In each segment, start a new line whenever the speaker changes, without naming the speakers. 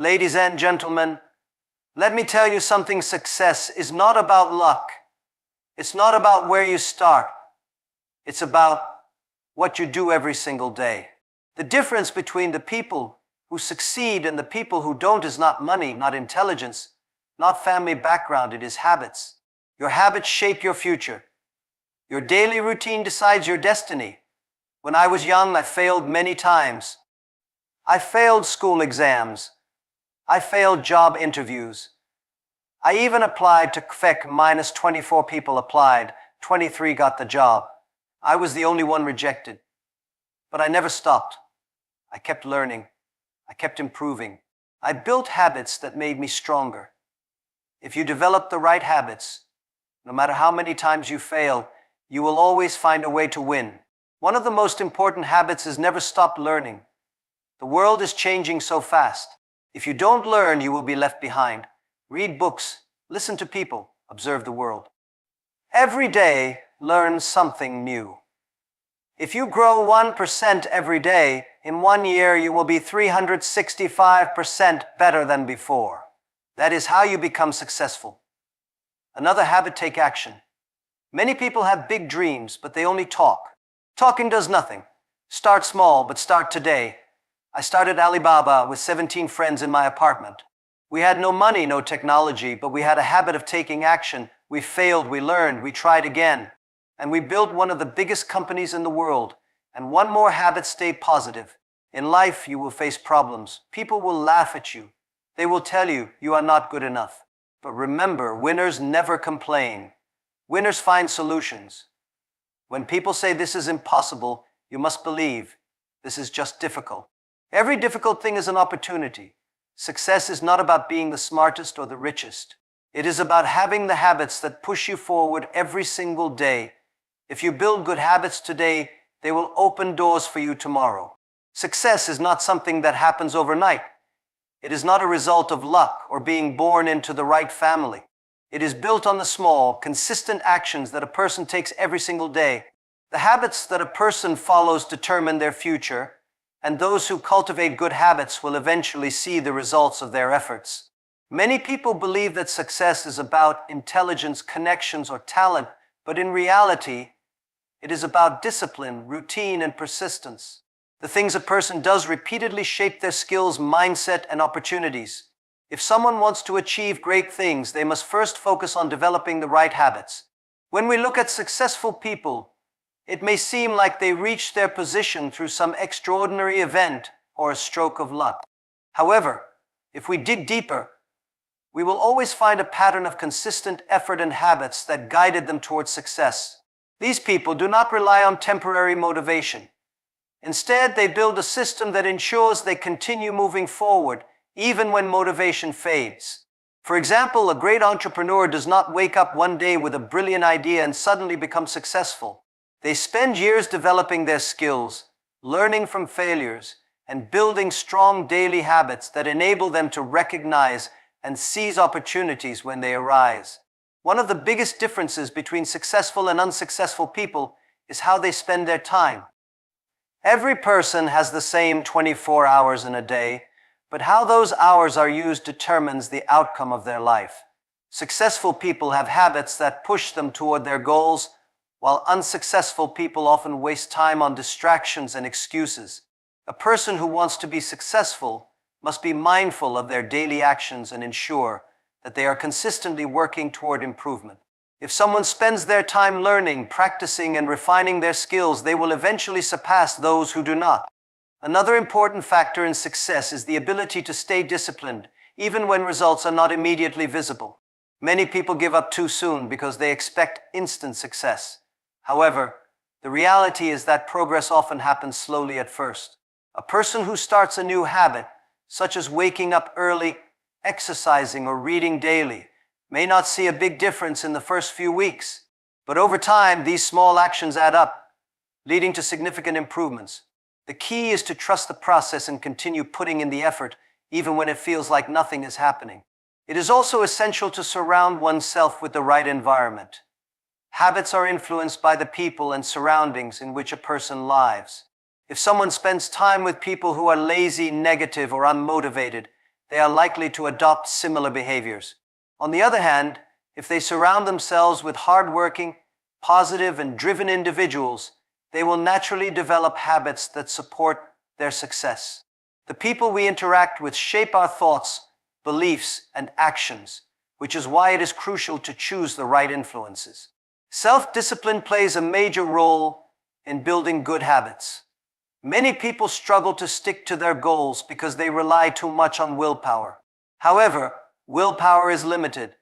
Ladies and gentlemen, let me tell you something. Success is not about luck. It's not about where you start. It's about what you do every single day. The difference between the people who succeed and the people who don't is not money, not intelligence, not family background. It is habits. Your habits shape your future. Your daily routine decides your destiny. When I was young, I failed many times. I failed school exams. I failed job interviews. I even applied to CFEC. Minus 24 people applied. 23 got the job. I was the only one rejected. But I never stopped. I kept learning. I kept improving. I built habits that made me stronger. If you develop the right habits, no matter how many times you fail, you will always find a way to win. One of the most important habits is never stop learning. The world is changing so fast. If you don't learn, you will be left behind. Read books, listen to people, observe the world. Every day, learn something new. If you grow 1% every day, in 1 year you will be 365% better than before. That is how you become successful. Another habit: take action. Many people have big dreams, but they only talk. Talking does nothing. Start small, but start today. I started Alibaba with 17 friends in my apartment. We had no money, no technology, but we had a habit of taking action. We failed, we learned, we tried again. And we built one of the biggest companies in the world. And one more habit: stay positive. In life, you will face problems. People will laugh at you. They will tell you you are not good enough. But remember, winners never complain. Winners find solutions. When people say this is impossible, you must believe this is just difficult. Every difficult thing is an opportunity. Success is not about being the smartest or the richest. It is about having the habits that push you forward every single day. If you build good habits today, they will open doors for you tomorrow. Success is not something that happens overnight. It is not a result of luck or being born into the right family. It is built on the small, consistent actions that a person takes every single day. The habits that a person follows determine their future, and those who cultivate good habits will eventually see the results of their efforts. Many people believe that success is about intelligence, connections, or talent, but in reality, it is about discipline, routine, and persistence. The things a person does repeatedly shape their skills, mindset, and opportunities. If someone wants to achieve great things, they must first focus on developing the right habits. When we look at successful people, it may seem like they reached their position through some extraordinary event or a stroke of luck. However, if we dig deeper, we will always find a pattern of consistent effort and habits that guided them towards success. These people do not rely on temporary motivation. Instead, they build a system that ensures they continue moving forward, even when motivation fades. For example, a great entrepreneur does not wake up one day with a brilliant idea and suddenly become successful. They spend years developing their skills, learning from failures, and building strong daily habits that enable them to recognize and seize opportunities when they arise. One of the biggest differences between successful and unsuccessful people is how they spend their time. Every person has the same 24 hours in a day, but how those hours are used determines the outcome of their life. Successful people have habits that push them toward their goals, while unsuccessful people often waste time on distractions and excuses. A person who wants to be successful must be mindful of their daily actions and ensure that they are consistently working toward improvement. If someone spends their time learning, practicing, and refining their skills, they will eventually surpass those who do not. Another important factor in success is the ability to stay disciplined, even when results are not immediately visible. Many people give up too soon because they expect instant success. However, the reality is that progress often happens slowly at first. A person who starts a new habit, such as waking up early, exercising, or reading daily, may not see a big difference in the first few weeks, but over time, these small actions add up, leading to significant improvements. The key is to trust the process and continue putting in the effort, even when it feels like nothing is happening. It is also essential to surround oneself with the right environment. Habits are influenced by the people and surroundings in which a person lives. If someone spends time with people who are lazy, negative, or unmotivated, they are likely to adopt similar behaviors. On the other hand, if they surround themselves with hardworking, positive, and driven individuals, they will naturally develop habits that support their success. The people we interact with shape our thoughts, beliefs, and actions, which is why it is crucial to choose the right influences. Self-discipline plays a major role in building good habits. Many people struggle to stick to their goals because they rely too much on willpower. However, willpower is limited,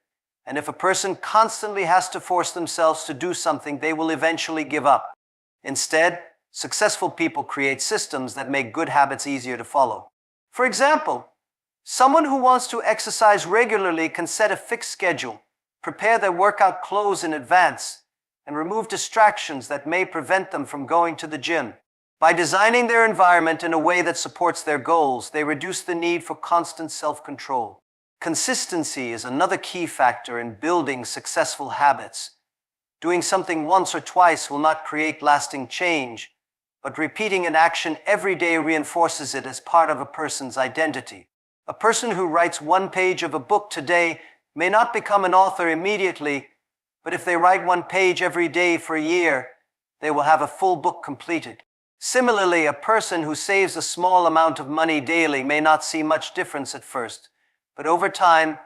and if a person constantly has to force themselves to do something, they will eventually give up. Instead, successful people create systems that make good habits easier to follow. For example, someone who wants to exercise regularly can set a fixed schedule, prepare their workout clothes in advance, and remove distractions that may prevent them from going to the gym. By designing their environment in a way that supports their goals, they reduce the need for constant self-control. Consistency is another key factor in building successful habits. Doing something once or twice will not create lasting change, but repeating an action every day reinforces it as part of a person's identity. A person who writes one page of a book today may not become an author immediately, but if they write one page every day for a year, they will have a full book completed. Similarly, a person who saves a small amount of money daily may not see much difference at first, but over time,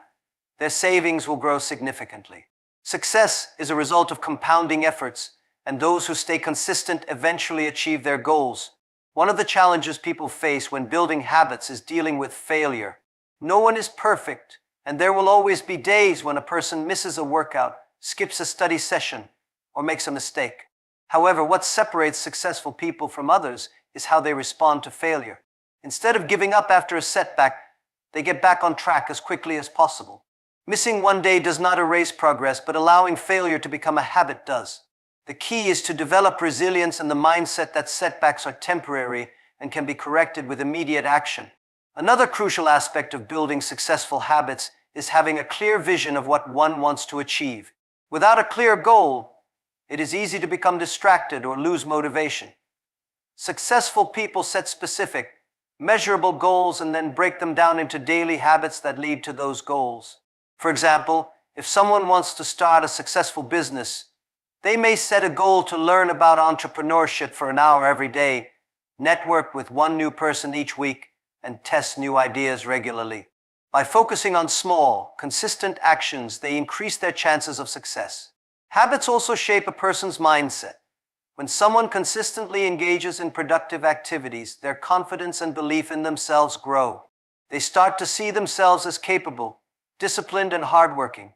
their savings will grow significantly. Success is a result of compounding efforts, and those who stay consistent eventually achieve their goals. One of the challenges people face when building habits is dealing with failure. No one is perfect, and there will always be days when a person misses a workout, skips a study session, or makes a mistake. However, what separates successful people from others is how they respond to failure. Instead of giving up after a setback, they get back on track as quickly as possible. Missing one day does not erase progress, but allowing failure to become a habit does. The key is to develop resilience and the mindset that setbacks are temporary and can be corrected with immediate action. Another crucial aspect of building successful habits is having a clear vision of what one wants to achieve. Without a clear goal, it is easy to become distracted or lose motivation. Successful people set specific, measurable goals and then break them down into daily habits that lead to those goals. For example, if someone wants to start a successful business, they may set a goal to learn about entrepreneurship for an hour every day, network with one new person each week, and test new ideas regularly. By focusing on small, consistent actions, they increase their chances of success. Habits also shape a person's mindset. When someone consistently engages in productive activities, their confidence and belief in themselves grow. They start to see themselves as capable, disciplined, and hardworking.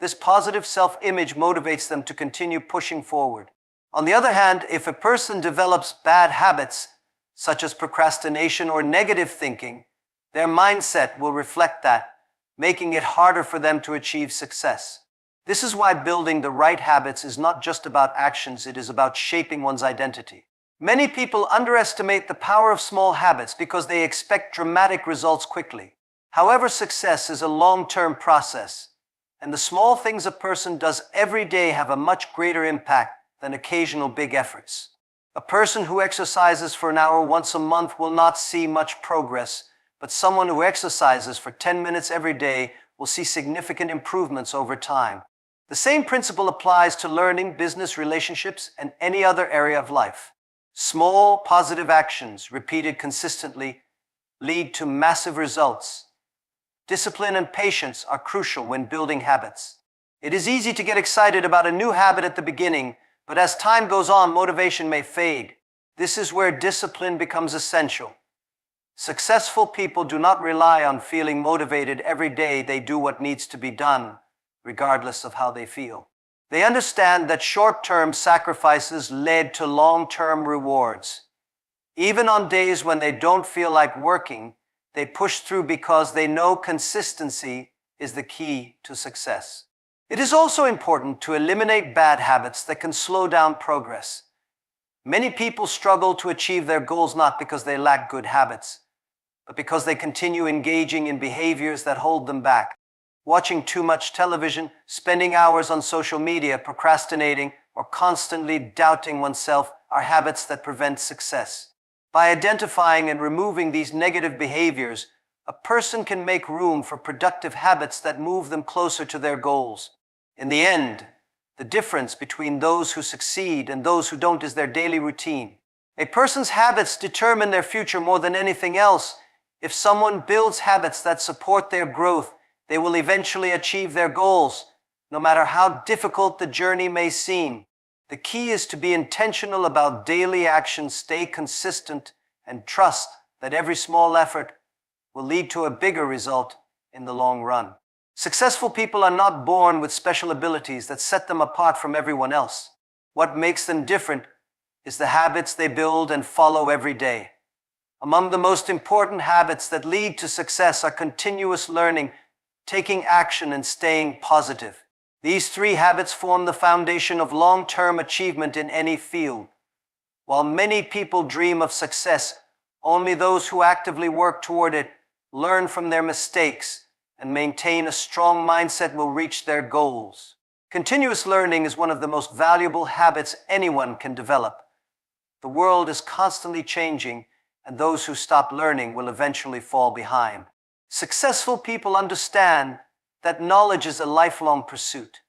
This positive self-image motivates them to continue pushing forward. On the other hand, if a person develops bad habits, such as procrastination or negative thinking, their mindset will reflect that, making it harder for them to achieve success. This is why building the right habits is not just about actions, it is about shaping one's identity. Many people underestimate the power of small habits because they expect dramatic results quickly. However, success is a long-term process, and the small things a person does every day have a much greater impact than occasional big efforts. A person who exercises for an hour once a month will not see much progress, but someone who exercises for 10 minutes every day will see significant improvements over time. The same principle applies to learning, business, relationships, and any other area of life. Small, positive actions, repeated consistently, lead to massive results. Discipline and patience are crucial when building habits. It is easy to get excited about a new habit at the beginning, but as time goes on, motivation may fade. This is where discipline becomes essential. Successful people do not rely on feeling motivated every day. They do what needs to be done, regardless of how they feel. They understand that short-term sacrifices lead to long-term rewards. Even on days when they don't feel like working, they push through because they know consistency is the key to success. It is also important to eliminate bad habits that can slow down progress. Many people struggle to achieve their goals not because they lack good habits, but because they continue engaging in behaviors that hold them back. Watching too much television, spending hours on social media, procrastinating, or constantly doubting oneself are habits that prevent success. By identifying and removing these negative behaviors, a a person can make room for productive habits that move them closer to their goals. In the end, the difference between those who succeed and those who don't is their daily routine. A person's habits determine their future more than anything else. If someone builds habits that support their growth, they will eventually achieve their goals, no matter how difficult the journey may seem. The key is to be intentional about daily action, stay consistent, and trust that every small effort will lead to a bigger result in the long run. Successful people are not born with special abilities that set them apart from everyone else. What makes them different is the habits they build and follow every day. Among the most important habits that lead to success are continuous learning, taking action, and staying positive. These three habits form the foundation of long-term achievement in any field. While many people dream of success, only those who actively work toward it, learn from their mistakes, and maintain a strong mindset will reach their goals. Continuous learning is one of the most valuable habits anyone can develop. The world is constantly changing, and those who stop learning will eventually fall behind. Successful people understand that knowledge is a lifelong pursuit.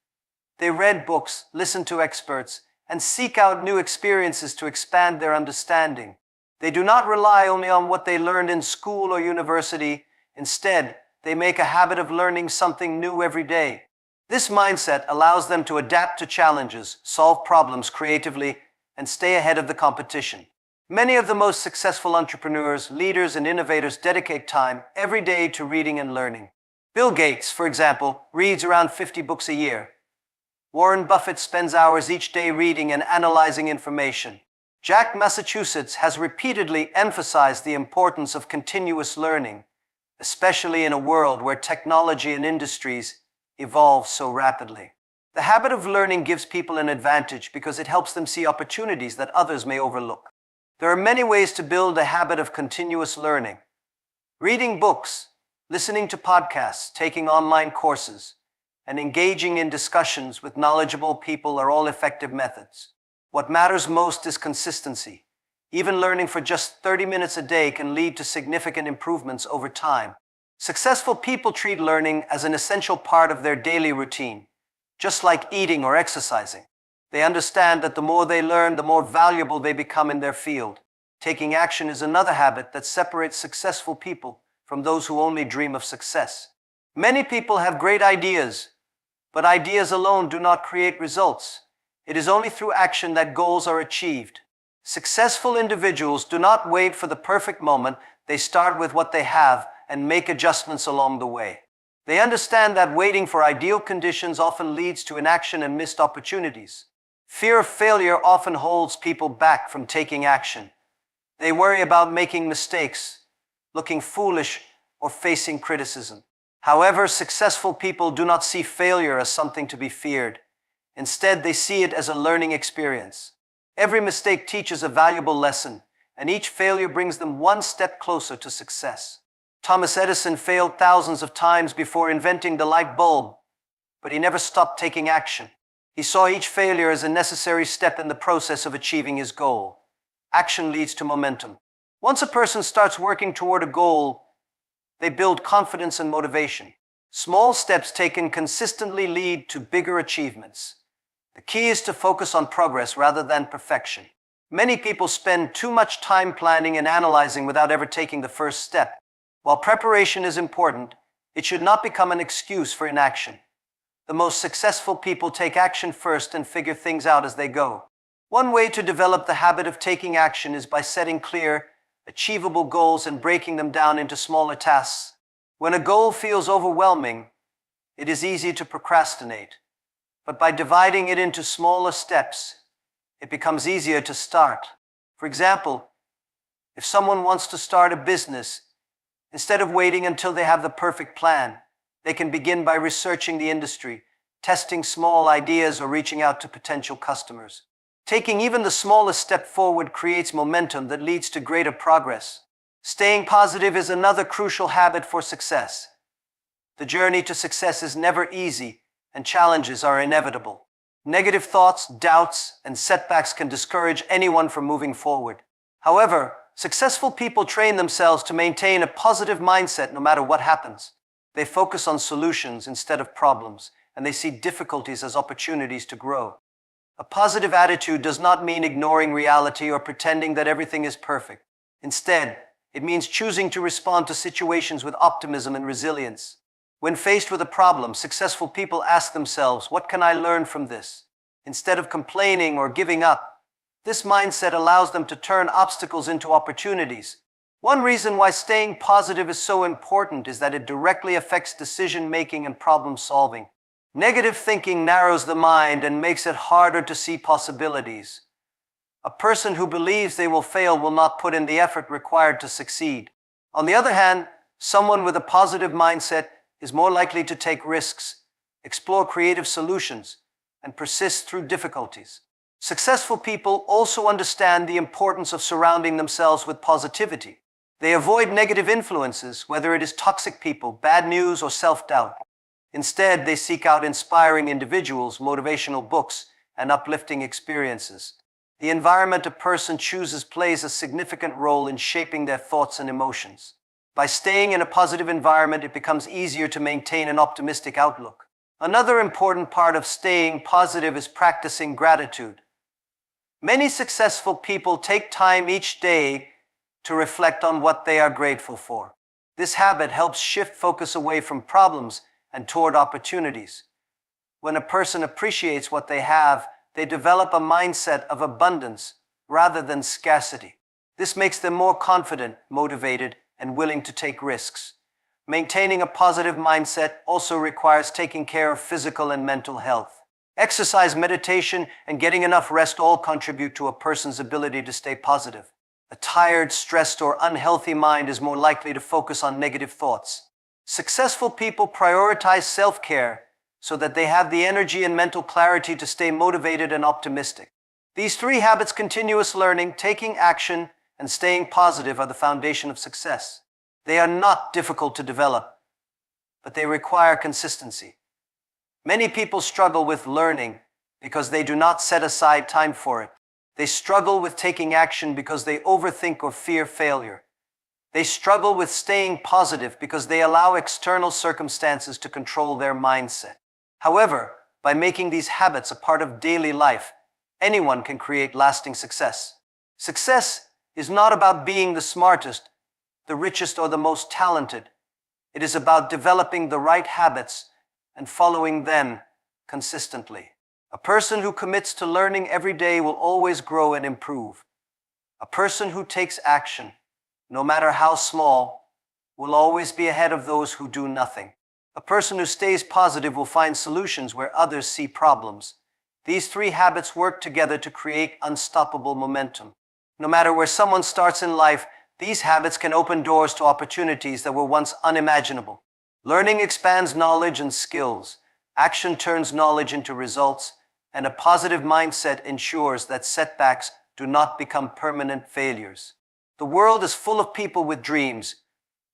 They read books, listen to experts, and seek out new experiences to expand their understanding. They do not rely only on what they learned in school or university. Instead, they make a habit of learning something new every day. This mindset allows them to adapt to challenges, solve problems creatively, and stay ahead of the competition. Many of the most successful entrepreneurs, leaders, and innovators dedicate time every day to reading and learning. Bill Gates, for example, reads around 50 books a year. Warren Buffett spends hours each day reading and analyzing information. Jack Massachusetts has repeatedly emphasized the importance of continuous learning, especially in a world where technology and industries evolve so rapidly. The habit of learning gives people an advantage because it helps them see opportunities that others may overlook. There are many ways to build a habit of continuous learning. Reading books, listening to podcasts, taking online courses, and engaging in discussions with knowledgeable people are all effective methods. What matters most is consistency. Even learning for just 30 minutes a day can lead to significant improvements over time. Successful people treat learning as an essential part of their daily routine, just like eating or exercising. They understand that the more they learn, the more valuable they become in their field. Taking action is another habit that separates successful people from those who only dream of success. Many people have great ideas, but ideas alone do not create results. It is only through action that goals are achieved. Successful individuals do not wait for the perfect moment. They start with what they have and make adjustments along the way. They understand that waiting for ideal conditions often leads to inaction and missed opportunities. Fear of failure often holds people back from taking action. They worry about making mistakes, looking foolish, or facing criticism. However, successful people do not see failure as something to be feared. Instead, they see it as a learning experience. Every mistake teaches a valuable lesson, and each failure brings them one step closer to success. Thomas Edison failed thousands of times before inventing the light bulb, but he never stopped taking action. He saw each failure as a necessary step in the process of achieving his goal. Action leads to momentum. Once a person starts working toward a goal, they build confidence and motivation. Small steps taken consistently lead to bigger achievements. The key is to focus on progress rather than perfection. Many people spend too much time planning and analyzing without ever taking the first step. While preparation is important, it should not become an excuse for inaction. The most successful people take action first and figure things out as they go. One way to develop the habit of taking action is by setting clear, achievable goals and breaking them down into smaller tasks. When a goal feels overwhelming, it is easy to procrastinate. But by dividing it into smaller steps, it becomes easier to start. For example, if someone wants to start a business, instead of waiting until they have the perfect plan, they can begin by researching the industry, testing small ideas, or reaching out to potential customers. Taking even the smallest step forward creates momentum that leads to greater progress. Staying positive is another crucial habit for success. The journey to success is never easy, and challenges are inevitable. Negative thoughts, doubts, and setbacks can discourage anyone from moving forward. However, Successful people train themselves to maintain a positive mindset no matter what happens. They focus on solutions instead of problems, and they see difficulties as opportunities to grow. A positive attitude does not mean ignoring reality or pretending that everything is perfect. Instead, it means choosing to respond to situations with optimism and resilience. When faced with a problem, successful people ask themselves, what can I learn from this? Instead of complaining or giving up, this mindset allows them to turn obstacles into opportunities. One reason why staying positive is so important is that it directly affects decision-making and problem-solving. Negative thinking narrows the mind and makes it harder to see possibilities. A person who believes they will fail will not put in the effort required to succeed. On the other hand, someone with a positive mindset is more likely to take risks, explore creative solutions, and persist through difficulties. Successful people also understand the importance of surrounding themselves with positivity. They avoid negative influences, whether it is toxic people, bad news, or self-doubt. Instead, they seek out inspiring individuals, motivational books, and uplifting experiences. The environment a person chooses plays a significant role in shaping their thoughts and emotions. By staying in a positive environment, it becomes easier to maintain an optimistic outlook. Another important part of staying positive is practicing gratitude. Many successful people take time each day to reflect on what they are grateful for. This habit helps shift focus away from problems and toward opportunities. When a person appreciates what they have, they develop a mindset of abundance rather than scarcity. This makes them more confident, motivated, and willing to take risks. Maintaining a positive mindset also requires taking care of physical and mental health. Exercise, meditation, and getting enough rest all contribute to a person's ability to stay positive. A tired, stressed, or unhealthy mind is more likely to focus on negative thoughts. Successful people prioritize self-care so that they have the energy and mental clarity to stay motivated and optimistic. These three habits, continuous learning, taking action, and staying positive, are the foundation of success. They are not difficult to develop, but they require consistency. Many people struggle with learning because they do not set aside time for it. They struggle with taking action because they overthink or fear failure. They struggle with staying positive because they allow external circumstances to control their mindset. However, by making these habits a part of daily life, anyone can create lasting success. Success is not about being the smartest, the richest, or the most talented. It is about developing the right habits and following them consistently. A person who commits to learning every day will always grow and improve. A person who takes action, no matter how small, will always be ahead of those who do nothing. A person who stays positive will find solutions where others see problems. These three habits work together to create unstoppable momentum. No matter where someone starts in life, these habits can open doors to opportunities that were once unimaginable. Learning expands knowledge and skills. Action turns knowledge into results, and a positive mindset ensures that setbacks do not become permanent failures. The world is full of people with dreams,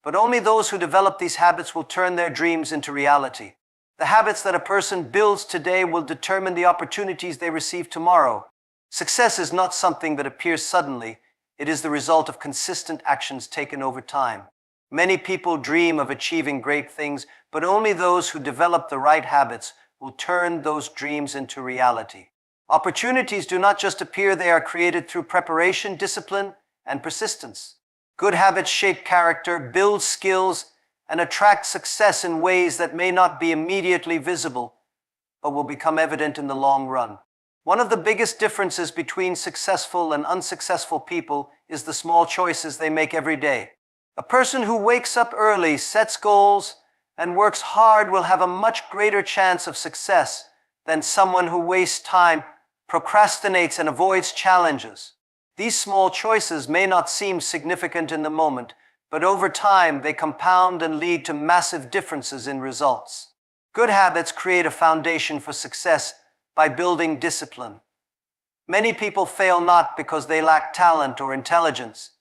but only those who develop these habits will turn their dreams into reality. The habits that a person builds today will determine the opportunities they receive tomorrow. Success is not something that appears suddenly. It is the result of consistent actions taken over time. Many people dream of achieving great things, but only those who develop the right habits will turn those dreams into reality. Opportunities do not just appear, they are created through preparation, discipline, and persistence. Good habits shape character, build skills, and attract success in ways that may not be immediately visible, but will become evident in the long run. One of the biggest differences between successful and unsuccessful people is the small choices they make every day. A person who wakes up early, sets goals, and works hard will have a much greater chance of success than someone who wastes time, procrastinates, and avoids challenges. These small choices may not seem significant in the moment, but over time they compound and lead to massive differences in results. Good habits create a foundation for success by building discipline. Many people fail not because they lack talent or intelligence,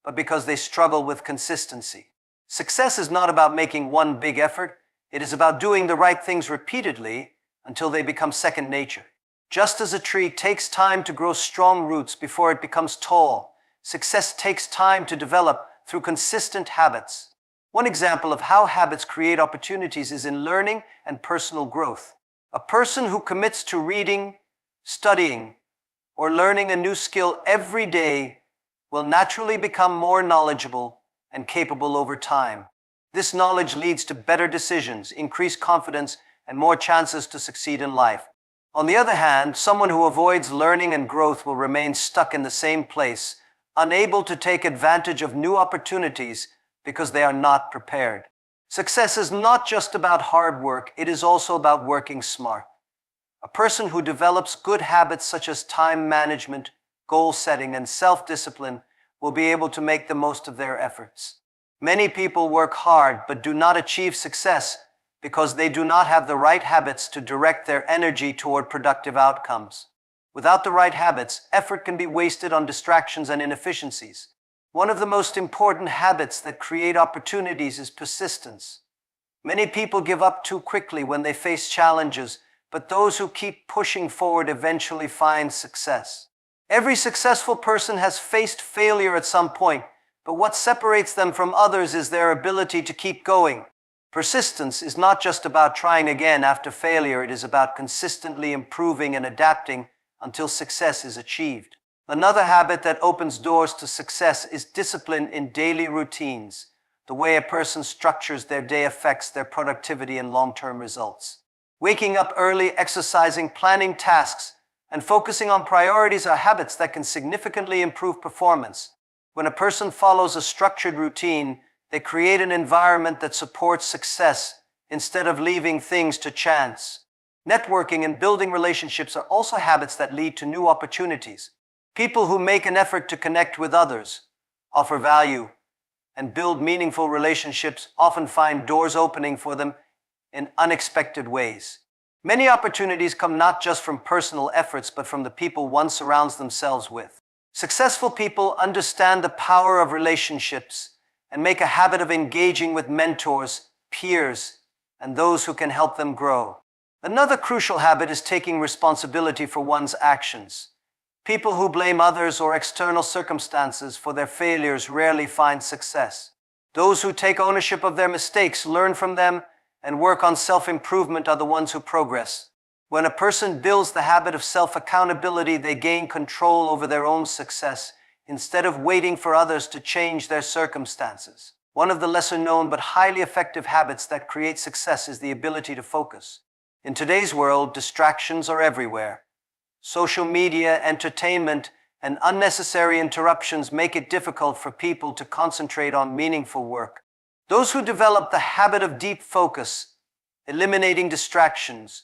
but because they struggle with consistency. Success is not about making one big effort. It is about doing the right things repeatedly until they become second nature. Just as a tree takes time to grow strong roots before it becomes tall, Success takes time to develop through consistent habits. One example of how habits create opportunities is in learning and personal growth. A person who commits to reading, studying, or learning a new skill every day will naturally become more knowledgeable and capable over time. This knowledge leads to better decisions, increased confidence, and more chances to succeed in life. On the other hand, someone who avoids learning and growth will remain stuck in the same place, unable to take advantage of new opportunities because they are not prepared. Success is not just about hard work, it is also about working smart. A person who develops good habits such as time management, goal setting, and self-discipline will be able to make the most of their efforts. Many people work hard but do not achieve success because they do not have the right habits to direct their energy toward productive outcomes. Without the right habits, effort can be wasted on distractions and inefficiencies. One of the most important habits that create opportunities is persistence. Many people give up too quickly when they face challenges, but those who keep pushing forward eventually find success. Every successful person has faced failure at some point, but what separates them from others is their ability to keep going. Persistence is not just about trying again after failure, it is about consistently improving and adapting until success is achieved. Another habit that opens doors to success is discipline in daily routines. The way a person structures their day affects their productivity and long-term results. Waking up early, exercising, planning tasks, and focusing on priorities are habits that can significantly improve performance. When a person follows a structured routine, they create an environment that supports success instead of leaving things to chance. Networking and building relationships are also habits that lead to new opportunities. People who make an effort to connect with others, offer value, and build meaningful relationships often find doors opening for them in unexpected ways. Many opportunities come not just from personal efforts, but from the people one surrounds themselves with. Successful people understand the power of relationships and make a habit of engaging with mentors, peers, and those who can help them grow. Another crucial habit is taking responsibility for one's actions. People who blame others or external circumstances for their failures rarely find success. Those who take ownership of their mistakes, learn from them, and work on self-improvement are the ones who progress. When a person builds the habit of self-accountability, they gain control over their own success instead of waiting for others to change their circumstances. One of the lesser known but highly effective habits that create success is the ability to focus. In today's world, distractions are everywhere. Social media, entertainment, and unnecessary interruptions make it difficult for people to concentrate on meaningful work. Those who develop the habit of deep focus, eliminating distractions,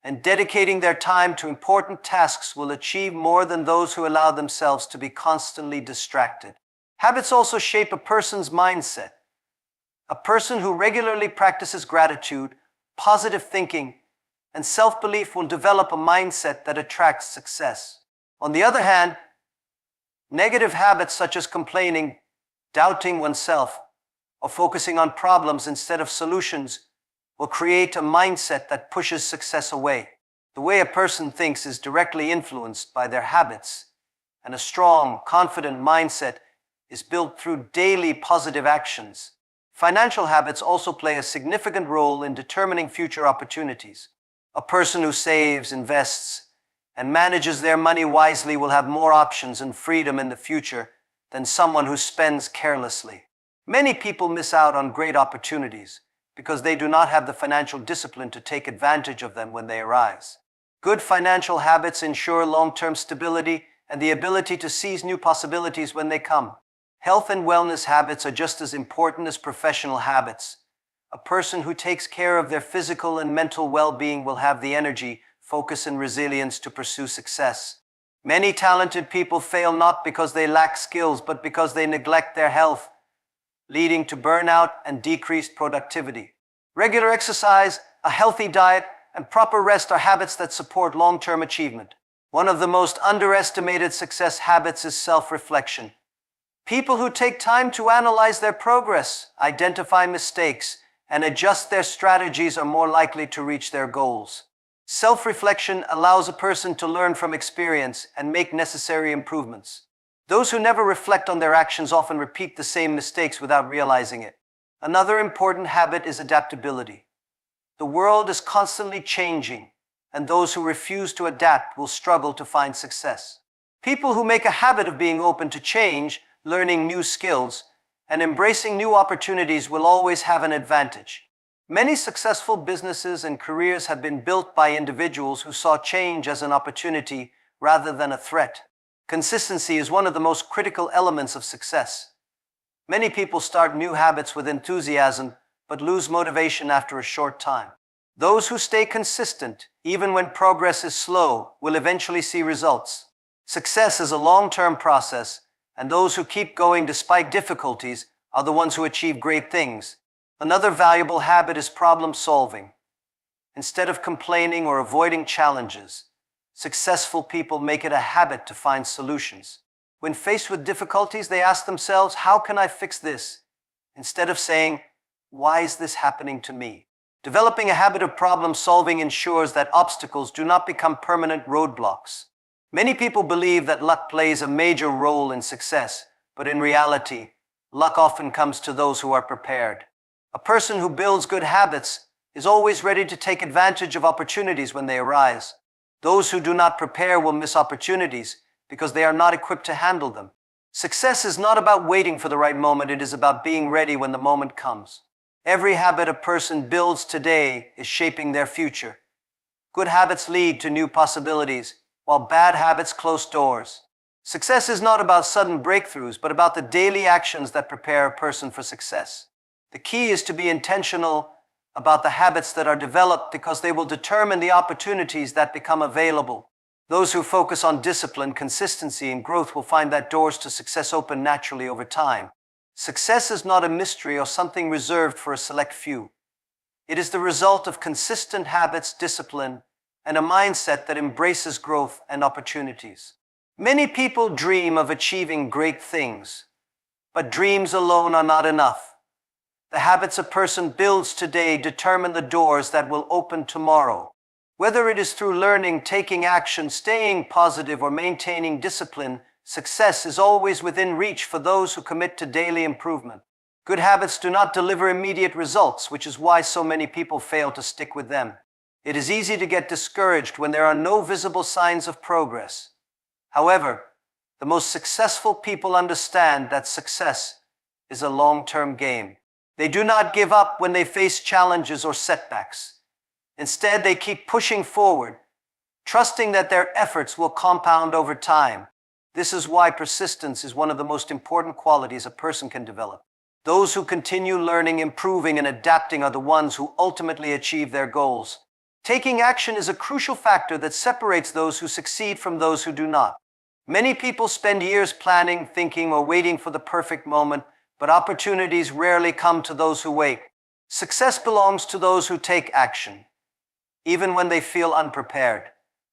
and dedicating their time to important tasks will achieve more than those who allow themselves to be constantly distracted. Habits also shape a person's mindset. A person who regularly practices gratitude, positive thinking, and self-belief will develop a mindset that attracts success. On the other hand, negative habits such as complaining, doubting oneself, or focusing on problems instead of solutions will create a mindset that pushes success away. The way a person thinks is directly influenced by their habits, and a strong, confident mindset is built through daily positive actions. Financial habits also play a significant role in determining future opportunities. A person who saves, invests, and manages their money wisely will have more options and freedom in the future than someone who spends carelessly. Many people miss out on great opportunities because they do not have the financial discipline to take advantage of them when they arise. Good financial habits ensure long-term stability and the ability to seize new possibilities when they come. Health and wellness habits are just as important as professional habits. A person who takes care of their physical and mental well-being will have the energy, focus, and resilience to pursue success. Many talented people fail not because they lack skills, but because they neglect their health, leading to burnout and decreased productivity. Regular exercise, a healthy diet, and proper rest are habits that support long-term achievement. One of the most underestimated success habits is self-reflection. People who take time to analyze their progress, identify mistakes, and adjust their strategies are more likely to reach their goals. Self-reflection allows a person to learn from experience and make necessary improvements. Those who never reflect on their actions often repeat the same mistakes without realizing it. Another important habit is adaptability. The world is constantly changing, and those who refuse to adapt will struggle to find success. People who make a habit of being open to change, learning new skills, and embracing new opportunities will always have an advantage. Many successful businesses and careers have been built by individuals who saw change as an opportunity rather than a threat. Consistency is one of the most critical elements of success. Many people start new habits with enthusiasm, but lose motivation after a short time. Those who stay consistent, even when progress is slow, will eventually see results. Success is a long-term process, and those who keep going despite difficulties are the ones who achieve great things. Another valuable habit is problem solving. Instead of complaining or avoiding challenges, successful people make it a habit to find solutions. When faced with difficulties, they ask themselves, how can I fix this? Instead of saying, why is this happening to me? Developing a habit of problem solving ensures that obstacles do not become permanent roadblocks. Many people believe that luck plays a major role in success, but in reality, luck often comes to those who are prepared. A person who builds good habits is always ready to take advantage of opportunities when they arise. Those who do not prepare will miss opportunities because they are not equipped to handle them. Success is not about waiting for the right moment, it is about being ready when the moment comes. Every habit a person builds today is shaping their future. Good habits lead to new possibilities, while bad habits close doors. Success is not about sudden breakthroughs, but about the daily actions that prepare a person for success. The key is to be intentional about the habits that are developed because they will determine the opportunities that become available. Those who focus on discipline, consistency, and growth will find that doors to success open naturally over time. Success is not a mystery or something reserved for a select few. It is the result of consistent habits, discipline, and a mindset that embraces growth and opportunities. Many people dream of achieving great things, but dreams alone are not enough. The habits a person builds today determine the doors that will open tomorrow. Whether it is through learning, taking action, staying positive, or maintaining discipline, success is always within reach for those who commit to daily improvement. Good habits do not deliver immediate results, which is why so many people fail to stick with them. It is easy to get discouraged when there are no visible signs of progress. However, the most successful people understand that success is a long-term game. They do not give up when they face challenges or setbacks. Instead, they keep pushing forward, trusting that their efforts will compound over time. This is why persistence is one of the most important qualities a person can develop. Those who continue learning, improving, and adapting are the ones who ultimately achieve their goals. Taking action is a crucial factor that separates those who succeed from those who do not. Many people spend years planning, thinking, or waiting for the perfect moment, but opportunities rarely come to those who wait. Success belongs to those who take action, even when they feel unprepared.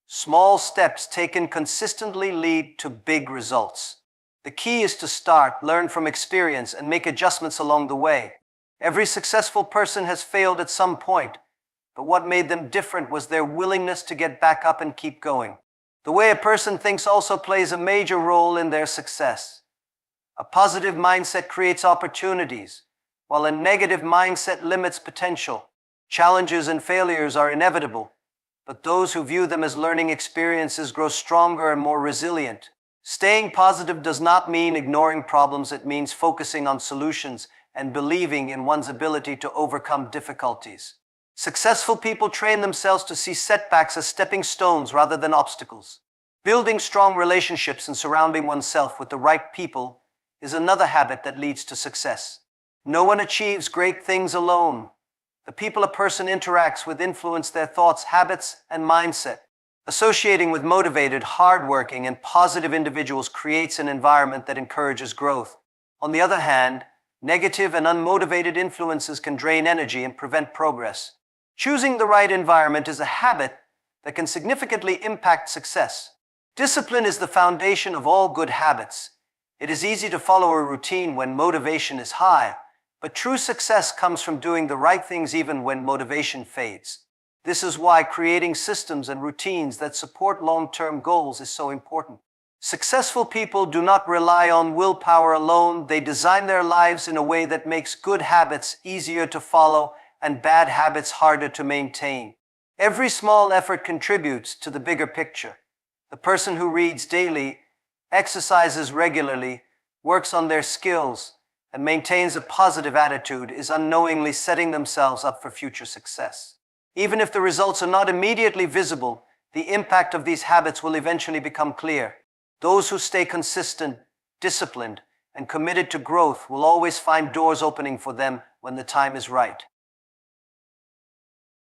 Small steps taken consistently lead to big results. The key is to start, learn from experience, and make adjustments along the way. Every successful person has failed at some point, but what made them different was their willingness to get back up and keep going. The way a person thinks also plays a major role in their success. A positive mindset creates opportunities, while a negative mindset limits potential. Challenges and failures are inevitable, but those who view them as learning experiences grow stronger and more resilient. Staying positive does not mean ignoring problems, it means focusing on solutions and believing in one's ability to overcome difficulties. Successful people train themselves to see setbacks as stepping stones rather than obstacles. Building strong relationships and surrounding oneself with the right people is another habit that leads to success. No one achieves great things alone. The people a person interacts with influence their thoughts, habits, and mindset. Associating with motivated, hardworking, and positive individuals creates an environment that encourages growth. On the other hand, negative and unmotivated influences can drain energy and prevent progress. Choosing the right environment is a habit that can significantly impact success. Discipline is the foundation of all good habits. It is easy to follow a routine when motivation is high, but true success comes from doing the right things even when motivation fades. This is why creating systems and routines that support long-term goals is so important. Successful people do not rely on willpower alone. They design their lives in a way that makes good habits easier to follow and bad habits harder to maintain. Every small effort contributes to the bigger picture. The person who reads daily, exercises regularly, works on their skills, and maintains a positive attitude is unknowingly setting themselves up for future success. Even if the results are not immediately visible, the impact of these habits will eventually become clear. Those who stay consistent, disciplined, and committed to growth will always find doors opening for them when the time is right.